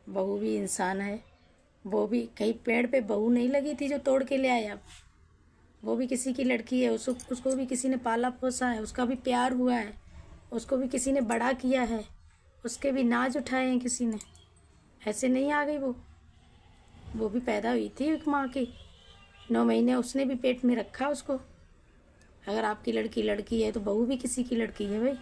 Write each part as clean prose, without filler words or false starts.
बहू भी इंसान है। वो भी कहीं पेड़ पे बहू नहीं लगी थी जो तोड़ के ले आए आप। वो भी किसी की लड़की है, उसको भी किसी ने पाला पोसा है, उसका भी प्यार हुआ है, उसको भी किसी ने बड़ा किया है, उसके भी नाज उठाए हैं किसी ने। ऐसे नहीं आ गई वो भी पैदा हुई थी एक माँ की। 9 महीने उसने भी पेट में रखा उसको। अगर आपकी लड़की लड़की है तो बहू भी किसी की लड़की है भाई।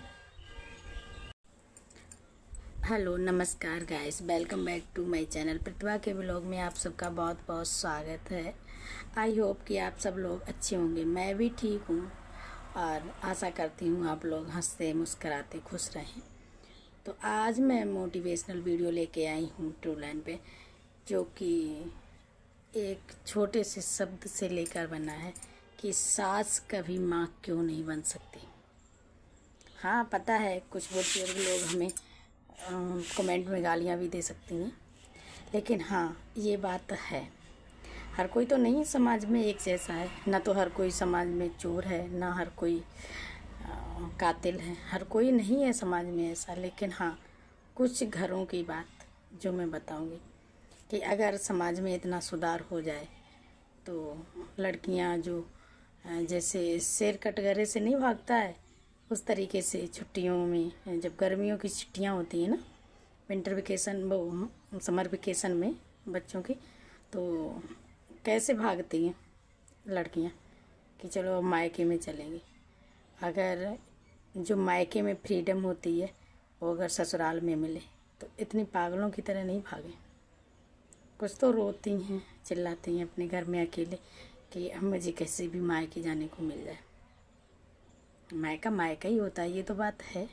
हेलो नमस्कार guys, welcome back to my channel. Pratibha के ब्लॉग में आप सबका बहुत बहुत स्वागत है। आई होप कि आप सब लोग अच्छे होंगे। मैं भी ठीक हूँ और आशा करती हूँ आप लोग हंसते मुस्कराते खुश रहें। तो आज मैं मोटिवेशनल वीडियो लेके आई हूँ ट्रू लाइन पे, जो कि एक छोटे से शब्द से लेकर बना है कि सास कभी माँ क्यों नहीं बन सकती। हाँ पता है कुछ बुजुर्ग लोग हमें कमेंट में गालियाँ भी दे सकती हैं, लेकिन हाँ ये बात है। हर कोई तो नहीं समाज में एक जैसा है, ना तो हर कोई समाज में चोर है, ना हर कोई कातिल है। हर कोई नहीं है समाज में ऐसा। लेकिन हाँ कुछ घरों की बात जो मैं बताऊंगी कि अगर समाज में इतना सुधार हो जाए तो लड़कियां जो जैसे शेर कटघरे से नहीं भागता है, उस तरीके से छुट्टियों में, जब गर्मियों की छुट्टियां होती हैं ना, विंटर वेकेशन, वो समर वेकेशन में बच्चों की, तो कैसे भागती हैं लड़कियां कि चलो अब मायके में चलेंगी। अगर जो मायके में फ्रीडम होती है वो अगर ससुराल में मिले तो इतनी पागलों की तरह नहीं भागे। कुछ तो रोती हैं, चिल्लाती हैं अपने घर में अकेले कि अब मुझे कैसे भी मायके जाने को मिल जाए। मायका मायका ही होता है, ये तो बात है।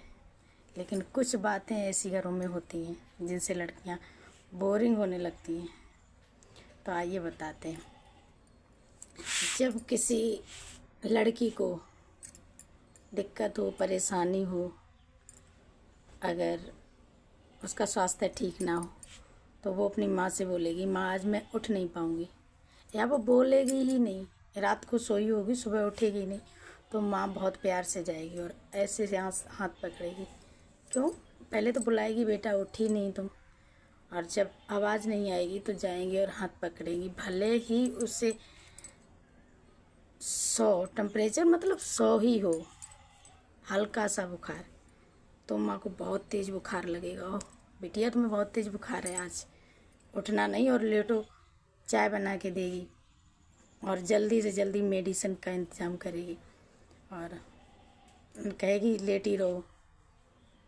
लेकिन कुछ बातें ऐसी घरों में होती हैं जिनसे लड़कियां बोरिंग होने लगती हैं। तो आइए बताते हैं। जब किसी लड़की को दिक्कत हो, परेशानी हो, अगर उसका स्वास्थ्य ठीक ना हो तो वो अपनी माँ से बोलेगी माँ आज मैं उठ नहीं पाऊँगी, या वो बोलेगी ही नहीं। रात को सोई होगी, सुबह उठेगी नहीं, तो माँ बहुत प्यार से जाएगी और ऐसे से हाथ पकड़ेगी। क्यों? पहले तो बुलाएगी बेटा उठी नहीं तुम, और जब आवाज़ नहीं आएगी तो जाएंगी और हाथ पकड़ेंगी। भले ही उसे 100 टेम्परेचर, मतलब 100 ही हो, हल्का सा बुखार, तो माँ को बहुत तेज़ बुखार लगेगा। ओह बिटिया तुम्हें बहुत तेज़ बुखार है, आज उठना नहीं और लेटो, चाय बना के देगी और जल्दी से जल्दी मेडिसिन का इंतज़ाम करेगी और कहेगी लेटी रहो।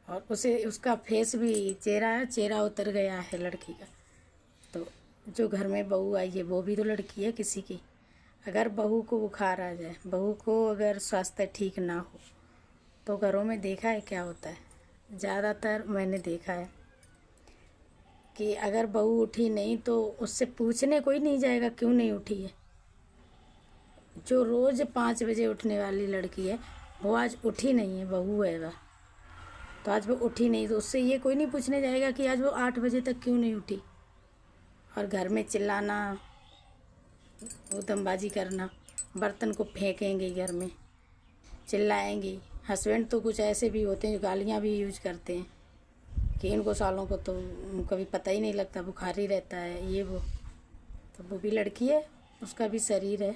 और उसे उसका फेस भी, चेहरा उतर गया है लड़की का। तो जो घर में बहू आई है वो भी तो लड़की है किसी की। अगर बहू को बुखार आ जाए, बहू को अगर स्वास्थ्य ठीक ना हो, तो घरों में देखा है क्या होता है। ज़्यादातर मैंने देखा है कि अगर बहू उठी नहीं तो उससे पूछने कोई नहीं जाएगा क्यों नहीं उठी है। जो रोज़ 5 बजे उठने वाली लड़की है वो आज उठी नहीं है, बहू है वह, तो आज वो उठी नहीं, तो उससे ये कोई नहीं पूछने जाएगा कि आज वो 8 बजे तक क्यों नहीं उठी। और घर में चिल्लाना, ऊधमबाजी करना, बर्तन को फेंकेंगे, घर में चिल्लाएंगी। हस्बैंड तो कुछ ऐसे भी होते हैं जो गालियाँ भी यूज करते हैं कि इनको सालों को तो कभी पता ही नहीं लगता, बुखार ही रहता है ये वो। तो वो भी लड़की है, उसका भी शरीर है,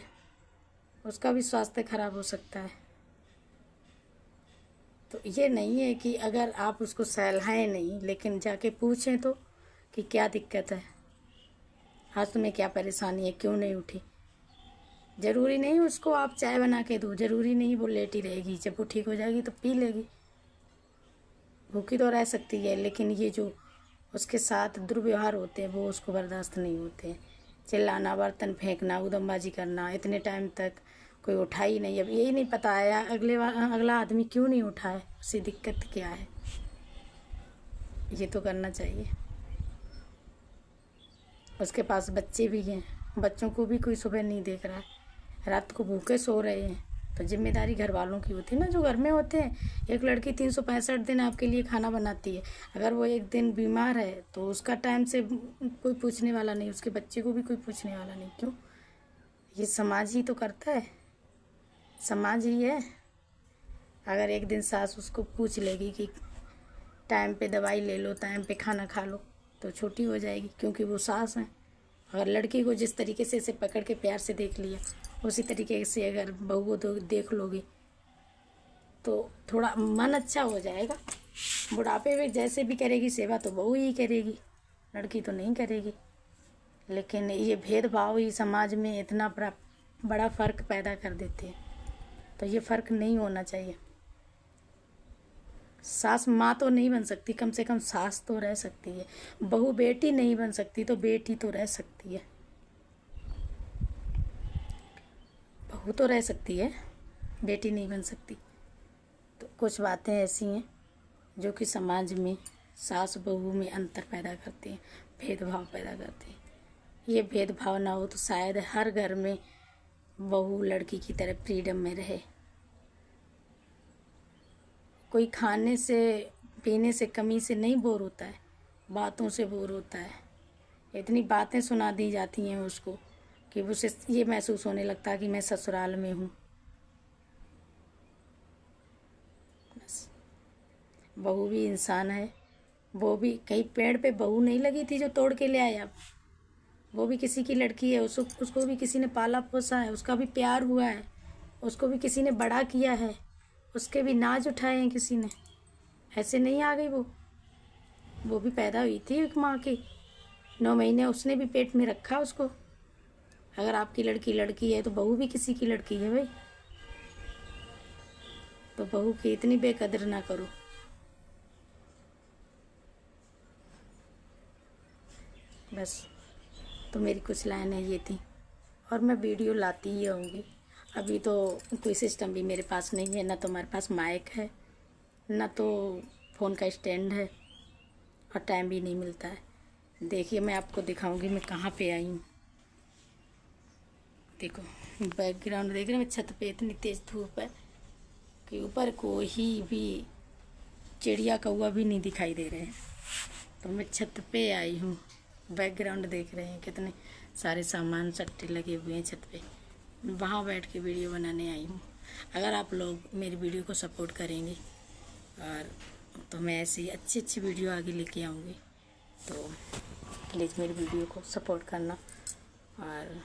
उसका भी स्वास्थ्य खराब हो सकता है। तो ये नहीं है कि अगर आप उसको सहलाएं नहीं, लेकिन जाके पूछें तो कि क्या दिक्कत है, आज तुम्हें क्या परेशानी है, क्यों नहीं उठी। ज़रूरी नहीं उसको आप चाय बना के दो, ज़रूरी नहीं वो लेटी रहेगी, जब वो ठीक हो जाएगी तो पी लेगी, भूखी तो रह सकती है। लेकिन ये जो उसके साथ दुर्व्यवहार होते हैं वो उसको बर्दाश्त नहीं होते हैं। चिल्लाना, बर्तन फेंकना, ऊधमबाजी करना, इतने टाइम तक कोई उठा ही नहीं। अब यही नहीं पता है अगला आदमी क्यों नहीं उठा है, उसकी दिक्कत क्या है, ये तो करना चाहिए। उसके पास बच्चे भी हैं, बच्चों को भी कोई सुबह नहीं देख रहा है, रात को भूखे सो रहे हैं, तो जिम्मेदारी घर वालों की होती है ना, जो घर में होते हैं। एक लड़की 365 दिन आपके लिए खाना बनाती है। अगर वो एक दिन बीमार है तो उसका टाइम से कोई पूछने वाला नहीं, उसके बच्चे को भी कोई पूछने वाला नहीं। क्यों? ये समाज ही तो करता है, समाज ही है। अगर एक दिन सास उसको पूछ लेगी कि टाइम पे दवाई ले लो, टाइम पे खाना खा लो, तो छोटी हो जाएगी, क्योंकि वो सास हैं। अगर लड़की को जिस तरीके से इसे पकड़ के प्यार से देख लिया, उसी तरीके से अगर बहू को तो देख लोगे तो थोड़ा मन अच्छा हो जाएगा। बुढ़ापे में जैसे भी करेगी सेवा तो बहू ही करेगी, लड़की तो नहीं करेगी। लेकिन ये भेदभाव ही समाज में इतना बड़ा फ़र्क पैदा कर देते हैं, तो ये फ़र्क नहीं होना चाहिए। सास माँ तो नहीं बन सकती, कम से कम सास तो रह सकती है। बहू बेटी नहीं बन सकती तो बेटी तो रह सकती है, बहू तो रह सकती है, बेटी नहीं बन सकती। तो कुछ बातें ऐसी हैं जो कि समाज में सास बहू में अंतर पैदा करती हैं, भेदभाव पैदा करती हैं। ये भेदभाव ना हो तो शायद हर घर में बहू लड़की की तरह फ्रीडम में रहे। कोई खाने से पीने से कमी से नहीं बोर होता है, बातों से बोर होता है। इतनी बातें सुना दी जाती हैं उसको कि उसे ये महसूस होने लगता है कि मैं ससुराल में हूँ। बस बहू भी इंसान है, वो भी कहीं पेड़ पे बहू नहीं लगी थी जो तोड़ के ले आया। वो भी किसी की लड़की है, उसको भी किसी ने पाला पोसा है, उसका भी प्यार हुआ है, उसको भी किसी ने बड़ा किया है, उसके भी नाज उठाए हैं किसी ने। ऐसे नहीं आ गई वो भी पैदा हुई थी एक माँ की, 9 महीने उसने भी पेट में रखा उसको। अगर आपकी लड़की है तो बहू भी किसी की लड़की है भाई, तो बहू की इतनी बेकदर ना करो। बस तो मेरी कुछ लाइनें ये थी, और मैं वीडियो लाती ही रहूँगी। अभी तो कोई सिस्टम भी मेरे पास नहीं है, ना तो हमारे पास माइक है, ना तो फ़ोन का स्टैंड है, और टाइम भी नहीं मिलता है। देखिए मैं आपको दिखाऊंगी मैं कहाँ पे आई हूँ। देखो बैकग्राउंड देख रहे हैं, मैं छत पे, इतनी तेज़ धूप है कि ऊपर कोई भी चिड़िया कौवा भी नहीं दिखाई दे रहे हैं। तो मैं छत पे आई हूँ, बैकग्राउंड देख रहे हैं कितने सारे सामान सट्टे लगे हुए हैं छत पे, वहाँ बैठ के वीडियो बनाने आई हूँ। अगर आप लोग मेरी वीडियो को सपोर्ट करेंगे और तो मैं ऐसी अच्छी वीडियो आगे लेके आऊँगी। तो प्लीज़ मेरी वीडियो को सपोर्ट करना, और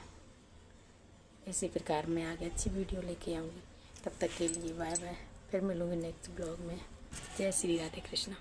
इसी प्रकार मैं आगे अच्छी वीडियो लेके आऊँगी। तब तक के लिए बाय बाय, फिर मिलूँगी नेक्स्ट ब्लॉग में। जय श्री राधे कृष्णा।